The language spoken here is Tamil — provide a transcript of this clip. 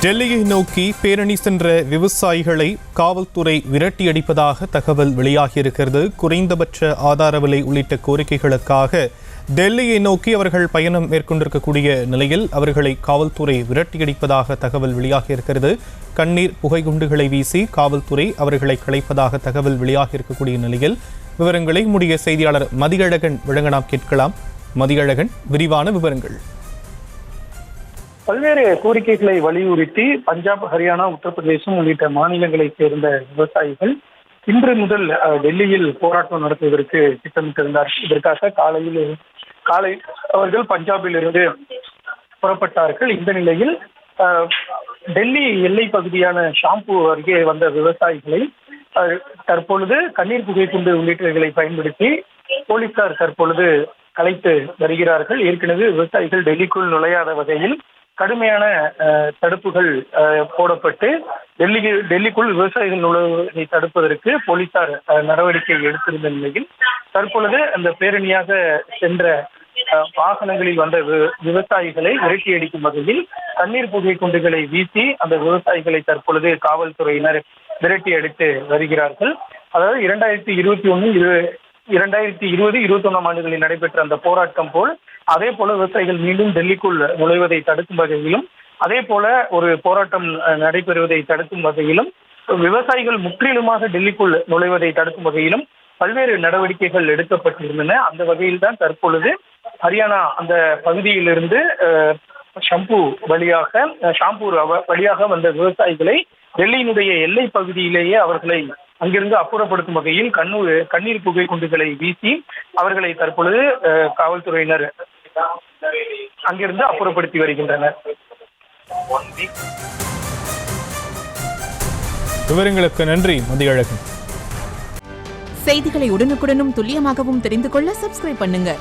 டெல்லியை நோக்கி பேரணி சென்ற விவசாயிகளை காவல்துறை விரட்டியடிப்பதாக தகவல் வெளியாகியிருக்கிறது. குறைந்தபட்ச ஆதார விலை உள்ளிட்ட கோரிக்கைகளுக்காக டெல்லியை நோக்கி அவர்கள் பயணம் மேற்கொண்டிருக்கக்கூடிய நிலையில் அவர்களை காவல்துறை விரட்டியடிப்பதாக தகவல் வெளியாகியிருக்கிறது. கண்ணீர் புகைக்குண்டுகளை வீசி காவல்துறை அவர்களை கலைப்பதாக தகவல் வெளியாகியிருக்கக்கூடிய நிலையில் விவரங்களை முடிய செய்தியாளர் மதியழகன் வழங்க நாம் கேட்கலாம். மதியழகன், விரிவான விவரங்கள். பல்வேறு கோரிக்கைகளை வலியுறுத்தி பஞ்சாப், ஹரியானா, உத்தரப்பிரதேசம் உள்ளிட்ட மாநிலங்களைச் சேர்ந்த விவசாயிகள் இன்று முதல் டெல்லியில் போராட்டம் நடத்துவதற்கு திட்டமிட்டிருந்தார். இதற்காக காலை அவர்கள் பஞ்சாபில் இருந்து புறப்பட்டார்கள். இந்த நிலையில் டெல்லி எல்லை பகுதியான ஷாம்பூர் அருகே வந்த விவசாயிகளை தற்பொழுது கண்ணீர் புகைக்குண்டு உள்ளிட்டவைகளை பயன்படுத்தி போலீசார் தற்பொழுது கலைத்து வருகிறார்கள். ஏற்கனவே விவசாயிகள் டெல்லிக்குள் நுழையாத வகையில் கடுமையான தடுப்புகள் போடப்பட்டு டெல்லிக்குள் விவசாயிகள் நுழைவதை தடுப்பதற்கு போலீசார் நடவடிக்கை எடுத்திருந்த நிலையில் தற்பொழுது அந்த பேரணியாக சென்ற வாகனங்களில் வந்த விவசாயிகளை விரட்டி அடிக்கும் வகையில் கண்ணீர் புகை குண்டுகளை வீசி அந்த விவசாயிகளை தற்பொழுது காவல்துறையினர் விரட்டி அடித்து வருகிறார்கள். அதாவது 2020-21 ஆண்டுகளில் நடைபெற்ற அந்த போராட்டம் போல் அதே போல விவசாயிகள் மீண்டும் டெல்லிக்குள் நுழைவதை தடுக்கும் வகையிலும், அதே போல ஒரு போராட்டம் நடைபெறுவதை தடுக்கும் வகையிலும், விவசாயிகள் முற்றிலுமாக டெல்லிக்குள் நுழைவதை தடுக்கும் வகையிலும் பல்வேறு நடவடிக்கைகள் எடுக்கப்பட்டிருந்தன. அந்த வகையில் தான் தற்பொழுது ஹரியானா அந்த பகுதியிலிருந்து ஷாம்பூர் வழியாக வந்த விவசாயிகளை டெல்லியினுடைய எல்லை பகுதியிலேயே அவர்களை அங்கிருந்து அப்புறப்படுத்தும் வகையில் கண்ணீர் புகை குண்டுகளை வீசி அவர்களை தற்பொழுது காவல்துறையினர் அங்கிருந்து அப்புறப்படுத்தி வருகின்றனர். விவரங்களுக்கு நன்றி மதியழகன். செய்திகளை உடனுக்குடனும் துல்லியமாகவும் தெரிந்து கொள்ள சப்ஸ்கிரைப் பண்ணுங்க.